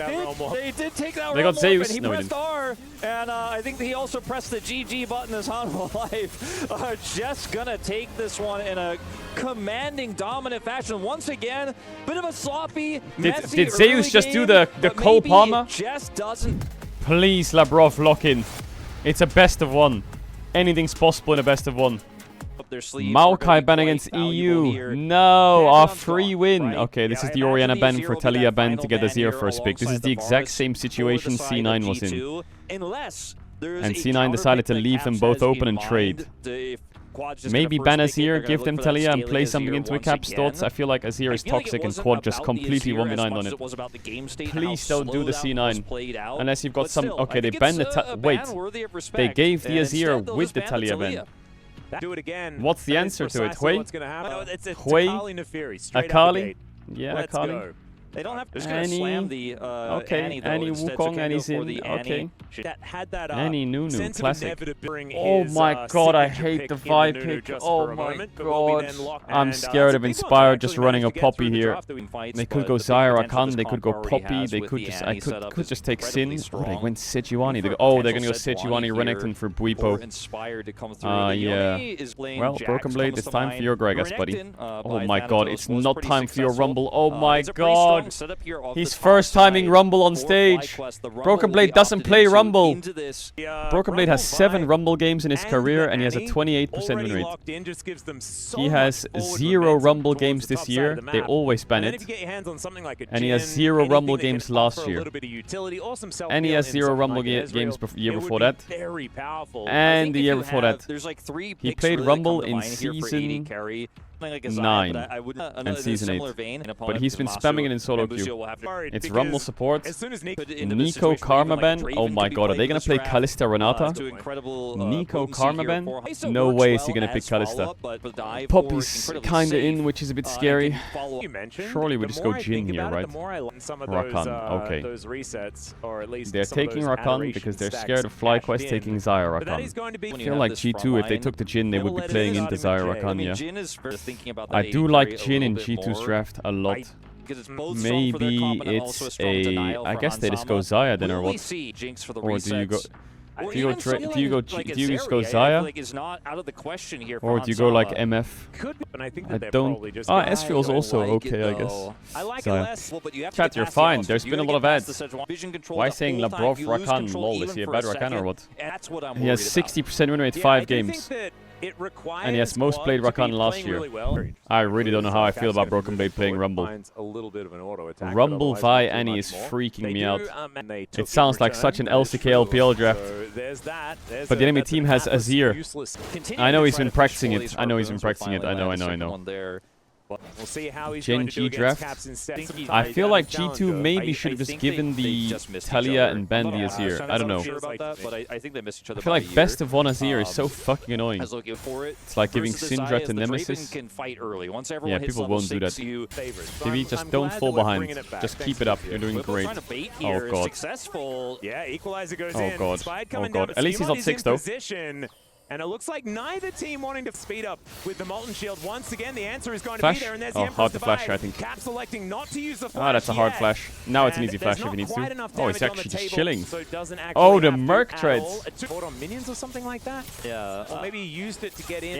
they did take that they Realm got Warp, Zeus. and he No, he pressed R. And I think he also pressed the GG button as Holife. Just gonna take this one in a commanding, dominant fashion. Once again, bit of a sloppy, messy Did Zeus just do the Cole Palmer? Just doesn't. Please, Labrov, lock in. It's a best of one. Anything's possible in a best of one. Maokai ban against EU. No, our free win. Okay, this is the Orianna ban for Talia ban to get a 0 first pick. This is the exact same situation C9 was in. And C9 decided to leave them both open and trade. Maybe ban Azir, give them Talia and play something into a Cap's thoughts. I feel like Azir is toxic and Quad just completely 1v9 on it. Please don't do the C9. Unless you've got some... Okay, they banned the... Wait. They gave the Azir with the Talia ban. Do it again. What's the answer to it? Hui? Hui? Akali? Yeah, Akali. Go. They don't have to Annie. slam the okay, Annie Wukong, Annie's in. Okay. Annie Nunu, classic. Oh my god, I hate the vibe pick. Oh my god. I'm scared of Inspired just running a Poppy here. They could go Zyra Khan, they could go Poppy, they could just... I could just take Sin. Oh, they went Sejuani. They're gonna go Sejuani Renekton for Buipo. Yeah. Well, Broken Blade, it's time for your Greg, I guess, buddy. Oh my god, it's not time for your Rumble. Oh my god. He's first timing Rumble on stage. Broken Blade doesn't play Rumble. Broken Blade has 7 Rumble games in his career and he has a 28% win rate. He has 0 Rumble games this year. They always ban it. And he has 0 Rumble games last year. And he has 0 Rumble games year before that. And the year before that. He played Rumble in season 9 and season 8. But he's been spamming it in solo queue. It's Rumble support. Nico Karma ban. Oh my god, are they gonna play Kalista Renata? Nico Karma ban? No way is he gonna pick Kalista. Poppy's kinda in, which is a bit scary. Surely we just go Jhin here, right? Rakan, okay. They're taking Rakan because they're scared of FlyQuest taking Zyra Rakan. I feel like G2, if they took the Jhin, they would be playing into Zyra Rakan, yeah. I do like Jhin in G2's draft a lot. Maybe it's a... I guess they just go Xayah then, or what? Or do you go... Do you just go Xayah? Or do you go like MF? I don't... Ah, Ezreal's also okay, I guess. Xayah. Chat, you're fine. There's been a lot of ads. Why saying Labrov Rakan? Lol, is he a bad Rakan or what? He has 60% win rate 5 games. It requires and yes, most played Rakan last year. really well. I really don't know how I feel about Broken Blade playing Rumble. A little bit of an auto attack, Rumble via Annie is freaking me out. It sounds like such an LCK LPL draft. But the enemy team has Azir. I know he's been practicing it. I know he's been practicing it. I know. We'll see how he's Gen G draft. I feel like G2 maybe should have just given the Talia and Ben the Azir. I don't know. I feel like best of one Azir is so fucking annoying. It's like giving Syndra to Nemesis. Yeah, people won't do that. TV, just don't fall behind. Just keep it up. You're doing great. Oh god. Oh god. Oh god. At least he's not 6 though. And it looks like neither team wanting to speed up with the Molten Shield. Once again, the answer is going flash? to be there, and there's the hard to flash, I think. Cap selecting not to use the flash. Ah, that's a hard flash. Now it's an easy flash if he needs to. Oh, he's actually just chilling. Oh, the Marc treads. Caught on minions or something like that? Yeah. Or maybe he used it to get in.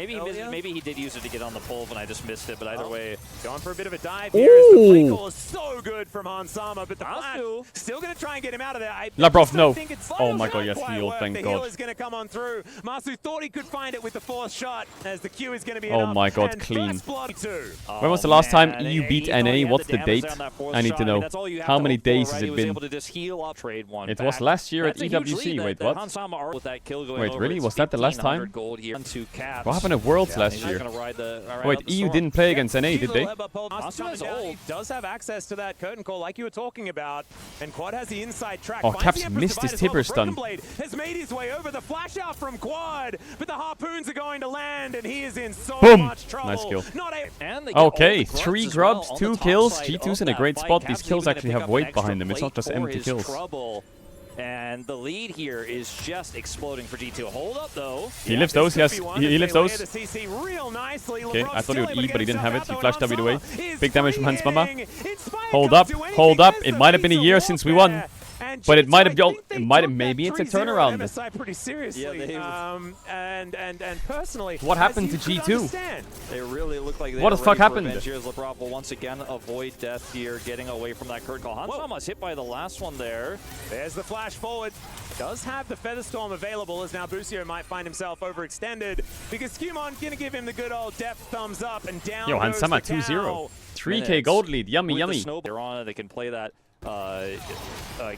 Maybe he did use it to get on the pole, and I just missed it. But either way, going for a bit of a dive here. The play call is so good from Hansama, but the flash still going to try and get him out of there. Labrov, no. Oh my god, yes, heal, thank god. The heal is going to come on through. Masu thought he could find it with the fourth shot, as the Q is going to be oh my god, clean. When was the last time EU beat NA? What's the date? I need to know. How many days has it been? It was last year at EWC. Wait, what? Wait, really? Was that the last time? What happened at Worlds last year? Wait, EU didn't play against NA, did they? He does have access to that curtain call like you were talking about, and Quad has the inside track. Oh, Caps missed his Tibber stun. Has made his way over the flash out from Quad, but the harpoons are going to land, and he is in so much trouble. Nice kill. Okay, 3 grubs, 2 kills. G2's in a great spot. These kills actually have weight behind them. It's not just empty kills. And the lead here is just exploding for G2. Hold up, though. He lives those. Yes, he lives those. Okay, I thought he would E, but he didn't have it. He flashed W away. Big damage from Hans Mama. Hold up, hold up. It might have been a year since we won. But it might have, maybe it's a turnaround. MSI pretty seriously. Yeah, and personally, what happened to G2? They really look like they what the fuck happened? Here's Labrov will once again avoid death here, getting away from that curtain call. Hansama's hit by the last one there. There's the flash forward. Does have the Featherstorm available, as now Busio might find himself overextended, because Skewmon gonna give him the good old depth thumbs up, and down Yo, goes Hansama the 2-0. 3K gold lead. Yummy, yummy. They're on it. They can play that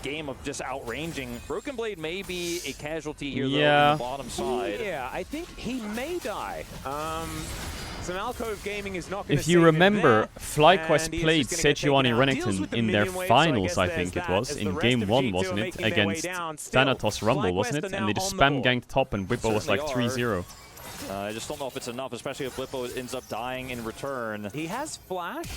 game of just outranging. Broken Blade may be a casualty here, though, on the bottom side. Yeah, I think he may die. Some Alcove Gaming is not going to If you remember, FlyQuest played Sejuani Renekton in their finals, I think it was, in game 1, wasn't it? Against Thanatos Rumble, wasn't it? And they just spam ganked top and Whippo was like 3-0. I just don't know if it's enough, especially if Blippo ends up dying in return. He has flash,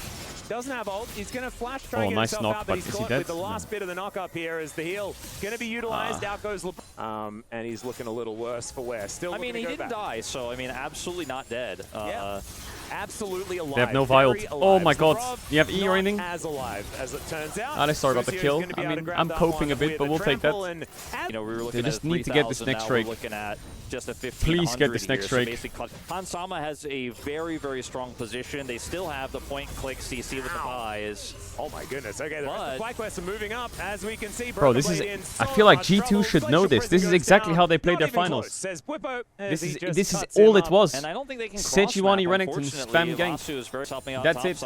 doesn't have ult. He's going to flash, try and get himself out, but he's caught with the last bit of the knock up here as the heal going to be utilized. Out goes and he's looking a little worse for wear. Still, I mean, he didn't die, so I mean, absolutely not dead. Yeah. Absolutely alive. They have no vial. Oh my god. You have E or anything? As alive as it turns out. Alistar got the kill. I mean, I'm coping a bit, but we'll take that. You know, we were looking they just need to get this next strike. Just a Please get this next strike. Hansama has a very, very strong position. They still have the point-and-click CC with the buys. Oh my goodness. Okay, the FlyQuest are moving up, as we can see. Bro, this is. I feel like G2 should know this. This is exactly how they played their finals. This is all it was. And I don't think they can Sejuani Renekton spam gank. That's it.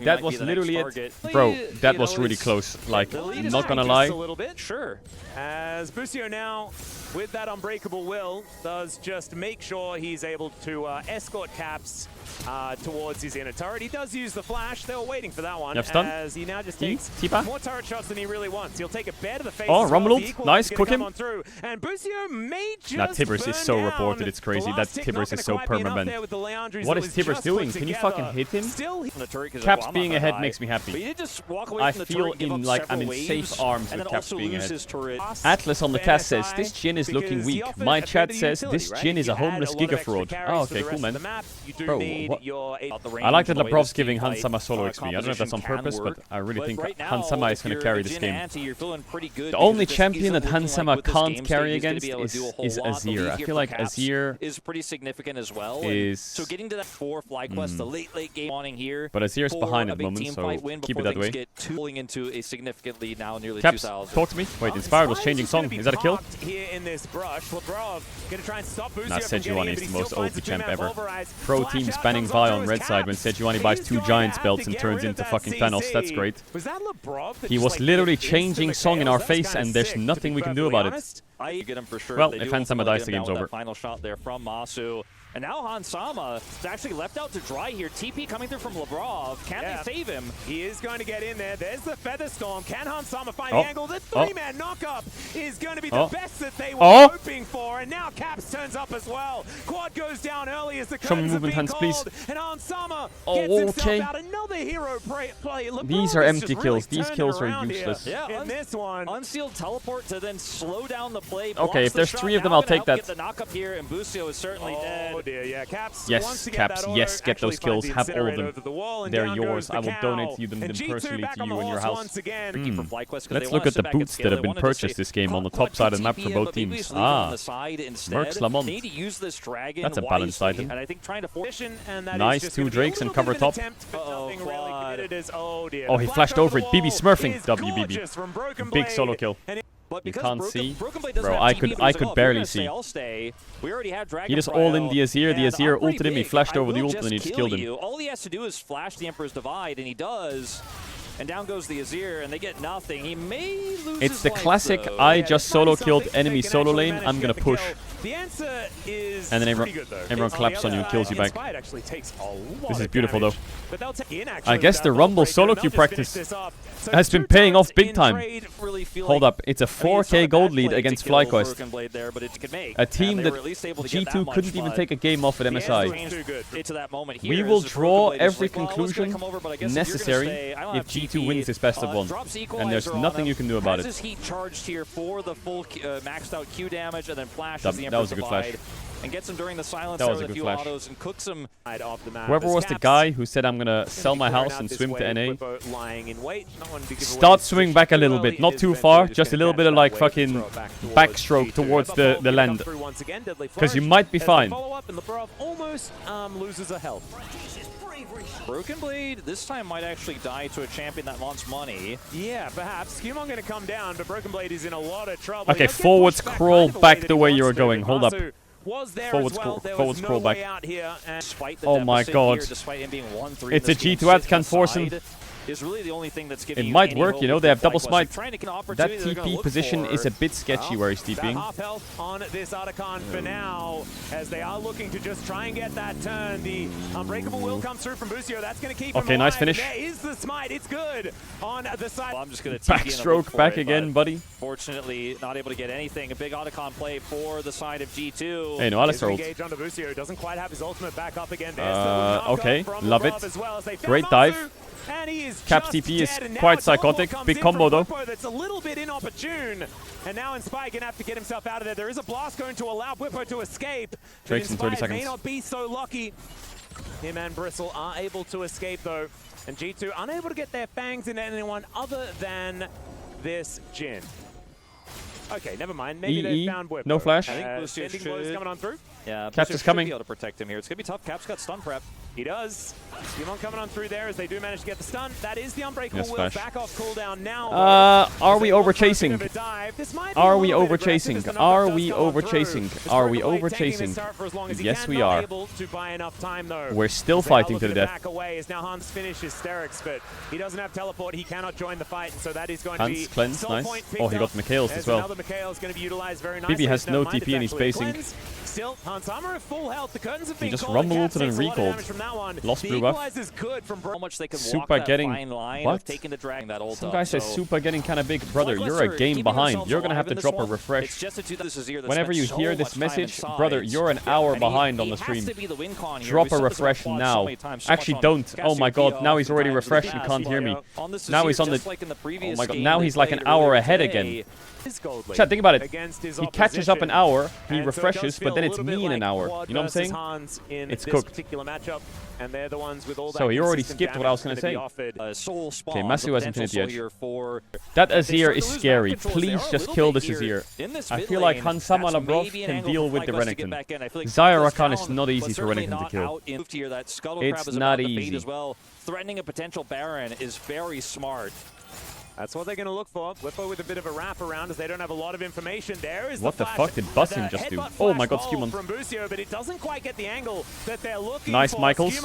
That was literally it. Bro, that was really close. Like, I'm not gonna lie. A little bit, sure. As Busio now, with that unbreakable will, does just make sure he's able to escort Caps towards his inner turret. He does use the flash. They were waiting for that one. As he now just takes more turret shots than he really wants. He'll take a bear to the face. Oh, Rumble. Nice. Cook him. And Busio may just that Tibbers is so reported. It's crazy. That Tibbers is so permanent. What is Tibbers doing? Can you fucking hit him? Caps being ahead makes me happy. I feel I'm in safe arms with Caps being ahead. Atlas on the cast says, this Jhin is looking weak. My chat says, this Jhin is a homeless giga fraud. Oh, okay, cool, man. Bro, what? I like that Labrov's giving Hansama solo XP. I don't know if that's on purpose, but I really think Hansama is going to carry this game. The only champion that Hansama can't carry against is Azir. I feel like Azir is pretty significant as well. So getting to that 4 fly FlyQuest, the late game on here. But Azir's behind at the moment, so keep it that way. Pulling into a significant lead now, nearly Caps, 2,000. talk to me. Wait, Inspired was changing song. Is that a kill? Here in this brush. Labrov gonna try and stop Nah, Sejuani is the most OP champ ever. Pro team spanning Vi on red side when Sejuani buys 2 giant belts and turns into fucking Thanos. That's great. Was that Labrov? He was literally changing song in our face, and there's nothing we can do about it. I get him for sure. Well, if Hansama dies, the game's over. Final shot there from Masu. And now Hansama is actually left out to dry here. TP coming through from Labrov. Can they save him? He is going to get in there. There's the Feather Storm. Can Hansama find the angle? The 3-man knockup is going to be the best that they were hoping for. And now Caps turns up as well. Quad goes down early as the curtains are being called. Please. And Hansama gets himself out. Another hero play. These are empty kills. These kills are useless. Yeah, in this one, unsealed teleport to then slow down the play. Okay, if there's 3 of them, I'll take that. Get the knockup here, and Busio is certainly dead. Oh dear, yeah, Caps. Yes, Caps, yes, get those kills. Have all of them. They're yours. I will donate them personally to you in your house. Let's look at the boots that have been purchased this game on the top side of the map for both teams. Merc's Lamont. That's a balanced item. Nice, 2 Drakes and cover top. Oh, he flashed over it. BB smurfing. WBB. Big solo kill. You can't see. Bro, I could barely see. He just all in the Azir. The Azir ulted him. He flashed over the ult and he just killed him. All he has to do is flash the Emperor's Divide, and he does. And down goes the Azir, and they get nothing. He may lose It's the his classic, life, I just solo killed enemy solo lane, I'm gonna push. The answer is and then everyone claps on you and kills you back. This is beautiful though. I guess the Rumble solo queue practice has been paying off big time. Hold up, it's a 4k gold lead against FlyQuest. A team that G2 couldn't even take a game off at MSI. We will draw every conclusion necessary if G2 wins this best of 1. And there's nothing you can do about it. Heat charged here for the full maxed out Q damage, and then flashes the that was a good flash. And gets him during the silence that was there a with good a few flash. autos and cooks him. Whoever was the guy who said I'm gonna sell my house and swim to NA, start swimming back a little bit, not too far, just a little bit of like fucking backstroke towards the land, because you might be fine. Almost loses a health. Broken Blade this time might actually die to a champion that wants money. Yeah, perhaps. Skimon going to come down, but Broken Blade is in a lot of trouble. Okay, forwards crawl back the way you were going. Hold up. Forwards crawl back. Oh my god. It's a G2 Atcan forcing. Is really the only thing that's giving it might work, you know, they have double smite. That TP position is a bit sketchy where he's TPing. Half health on this Otacon for now, as they are looking to just try and get that turn. The Unbreakable will come through from Busio. That's going to keep him alive. Nice finish. There is the smite. It's good on the side. Well, I'm just going to backstroke back again, buddy. Fortunately, not able to get anything. A big Otacon play for the side of G2. Hey, no, Alistar ult. Engage onto Busio. Doesn't quite have his ultimate back up again. Okay, love it. Great dive. Caps TP is quite psychotic. Big combo though. That's a little bit inopportune. And now Inspire gonna have to get himself out of there. There is a blast going to allow Whippo to escape. Drake's in 30 seconds. May not be so lucky. Him and Bristle are able to escape though. And G2 unable to get their fangs into anyone other than this Jhin. Okay, never mind. Maybe they found Whippo. No flash. I think Busio should. Coming on through. Yeah, Caps is coming. Be able to protect him here. It's gonna be tough. Caps got stun prep. He does. Skimon coming on through there as they do manage to get the stun. That is the Unbreakable will back off cooldown now. Are we over chasing? Are we over chasing? Are we over chasing? Are we over chasing? Yes, we are. We're still fighting to the death. Now Hans finishes Sterix, but he doesn't have teleport. He cannot join the fight, so that is going to be cleanse, nice. Oh, he got Mikhail's as well. BB has no TP and he's spacing. Still, Hansama at full health. The curtains have been he just rumbled and recalled. Lost blue buff. Super getting what? Some guy says Super getting kind of big. Brother, you're a game behind. You're gonna have to drop a refresh. Whenever you hear this message, brother, you're an hour behind on the stream. Drop a refresh now. Actually, don't. Oh my god, now he's already refreshed and can't hear me. Now he's on the... Oh my god, now he's like an hour ahead again. Chat, think about it. He catches up an hour, he refreshes, but then it's me in an hour. You know what I'm saying? It's cooked. Particular matchup, and they're the ones with all that. So he already skipped what I was going to say. Okay, Masu has Infinity Edge. That Azir is scary. Please just kill this Azir. I feel like Hansama Labrov can deal with the Renekton. Xayah Rakan is not easy for Renekton to kill. It's not easy. Threatening a potential Baron is very smart. That's what they're going to look for. Whippo with a bit of a wrap around as they don't have a lot of information. There is what the fuck did Buzzing just do? Oh my god, Skewmon. From Busio, but it doesn't quite get the angle that they're looking nice, for. Michaels.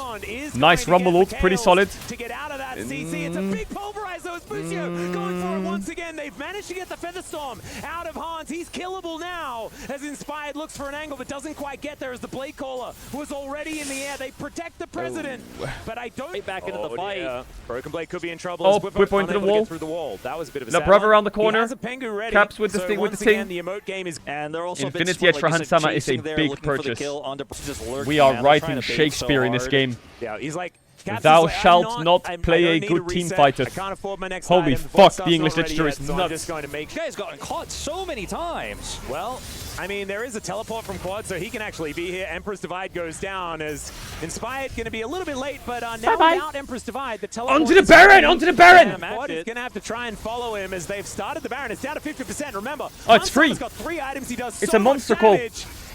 Nice Rumble ult, pretty solid. To get out of that CC, it's a big pulverize though. It's Busio going for it once again. They've managed to get the Featherstorm out of Hans. He's killable now as Inspired looks for an angle but doesn't quite get there as the Blade Caller was already in the air. They protect the President, but I don't... Back into the fight. Yeah. Broken Blade could be in trouble. Oh, Whippo into the wall. Through the wall. That was a bit of a Labrov around the corner. Caps with the so thing with the again, thing. The emote game is and they're also Infinity Edge for Hansama is a big purchase. We are writing Shakespeare in this game. Yeah, he's like, thou shalt not play a good team fighter. Holy fuck, the English literature is nuts. You guys gotten caught so many times. Well, I mean, there is a teleport from Quad, so he can actually be here. Empress Divide goes down as Inspired going to be a little bit late, but now without Empress Divide, the teleport... Onto the Baron! Onto the Baron! Quad is going to have to try and follow him as they've started the Baron. It's down to 50%, remember. Oh, it's free. He's got 3 items. He does it's a monster call.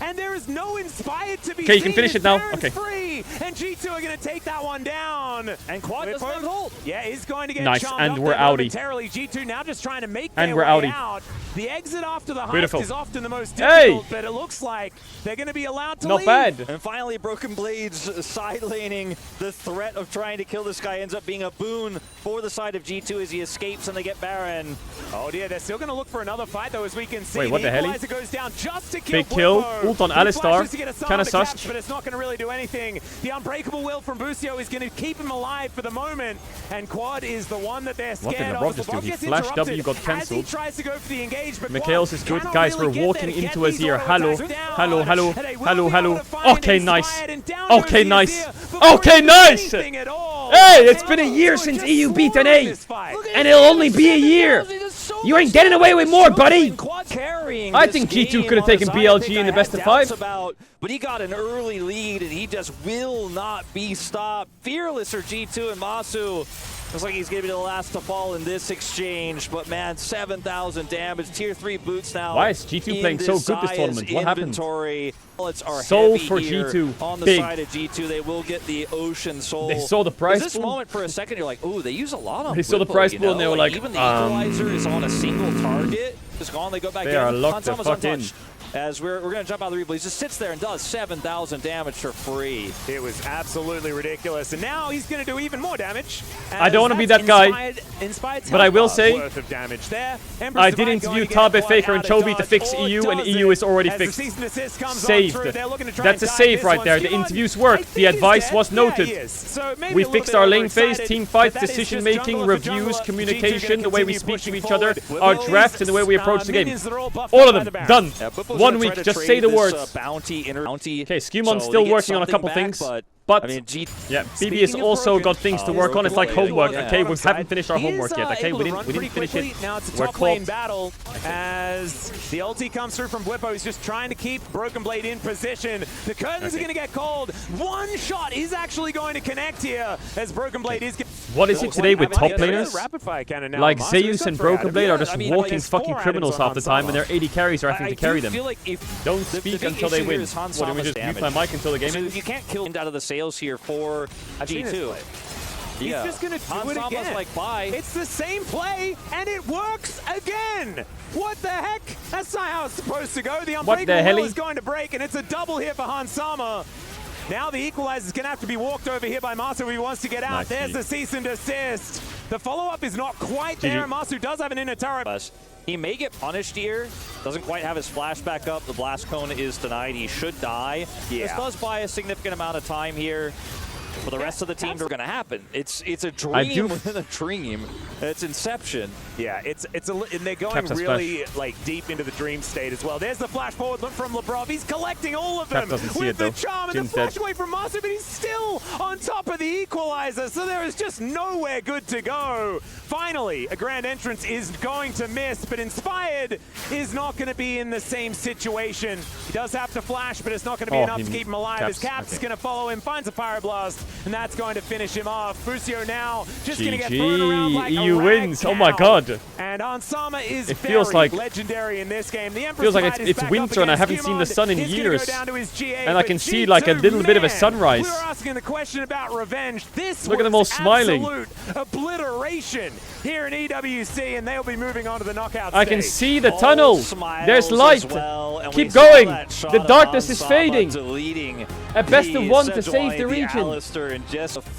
And there is no Inspired to be okay, you can finish it now. Okay. Free, and G2 are going to take that one down. And Quad does not hold. Yeah, he's going to get nice, and we're outie. G2 now just trying to make and their we're way outie. out. The exit after the Beautiful. heist is often the most difficult, but it looks like they're going to be allowed to leave. Not bad. And finally, Broken Blades side laning. The threat of trying to kill this guy ends up being a boon for the side of G2 as he escapes and they get Baron. Oh dear, they're still going to look for another fight though, as we can see. Wait, what the hell? Goes down just to kill big kill. Whippo. Ult on Alistar. Kind of sus. But it's not going to really do anything. The Unbreakable Will from Busio is going to keep him alive for the moment. And Quad is the one that they're scared of. What did LeBron just do? He flash W got cancelled. He tries to go for the engage, but Mikhail's is good. Guys, we're walking into Azir. Hello. Hello, hello. Hello, hello. Okay, nice. Okay, nice. Okay, nice. Hey, it's been a year since EU beat an A. And it'll only be a year. You ain't getting away with more, buddy. I think G2 could have taken BLG in the best of 5. But he got an early lead, and he just will not be stopped. Fearless are G2 and Masu. Looks like he's going to be the last to fall in this exchange. But man, 7,000 damage. Tier 3 boots now. Why is G2 playing so good this tournament? What happened? Soul for G2. On the big. side of G2, they will get the Ocean Soul. They saw the price this pool. moment for a second, you're like, ooh, they use a lot on They saw the price pool and they were like, even the equalizer is on a single target. It's gone. They go back in. They are locked the fuck in. As we're going to jump out of the replay. He just sits there and does 7,000 damage for free. It was absolutely ridiculous. And now he's going to do even more damage. I don't want to be that guy, but I will say, worth of damage there. I did interview Tabe, Faker, and Chovy to fix EU, and EU is already fixed. Saved. That's a save right there. The interviews worked. The advice was noted. We fixed our lane phase, team fights, decision-making, reviews, communication, the way we speak to each other, our draft, and the way we approach the game. All of them. Done. 1 week, just say the words. Okay, Skemon's still working on a couple things, but yeah, BB has also got things to work on. It's like homework. Okay, we haven't finished our homework yet. Okay, we didn't finish it. Now it's a We're top lane caught. battle as the ulti comes through from Whippo. He's just trying to keep Broken Blade in position. The curtains are going to get cold. One shot is actually going to connect here as Broken Blade is. What is it today with top laners? Like Zeus Zeus and Broken Blade are just walking fucking criminals half the time, and their 80 carries are having to carry them. Don't speak until they win. What, do we just mute my mic until the game ends? You can't kill him out of the sales here for G2. He's just going to do it again. Like, bye. It's the same play, and it works again. What the heck? That's not how it's supposed to go. The Unbreakable Will is going to break, and it's a double here for Hansama. Now the equalizer is going to have to be walked over here by Masu if he wants to get out. Nice. There's the cease and desist. The follow-up is not quite there, and Masu does have an inner turret. He may get punished here. Doesn't quite have his flash back up. The blast cone is denied. He should die. Yeah. This does buy a significant amount of time here. For the rest of the teams are going to happen. It's a dream within a dream. It's Inception. Yeah, and they're going really like deep into the dream state as well. There's the flash forward from Lebrov. He's collecting all of them with the charm and the flash away from Masu, but he's still on top of the equalizer, so there is just nowhere good to go. Finally, a grand entrance is going to miss, but Inspired is not going to be in the same situation. He does have to flash, but it's not going to be enough to keep him alive. His Cap's going to follow him, finds a Pyroblast, and that's going to finish him off. Busio now just going to get thrown around like EU a wins. rag Oh my god. And Ansama is feels like legendary in this game. The feels like it's winter and I haven't seen the sun in years. And I can see like a little bit of a sunrise. We were asking the question about revenge. This Look at them all smiling. Absolute obliteration here in EWC, and they'll be moving on to the knockout I stage. can see the tunnel. There's light. Keep going. The darkness is fading. A best of one to save the region.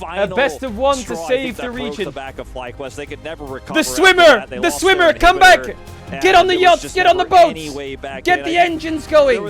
A best of one to save the region. The swimmer! The swimmer! Come back! Get on the yachts! Get on the boats! Get the engines going!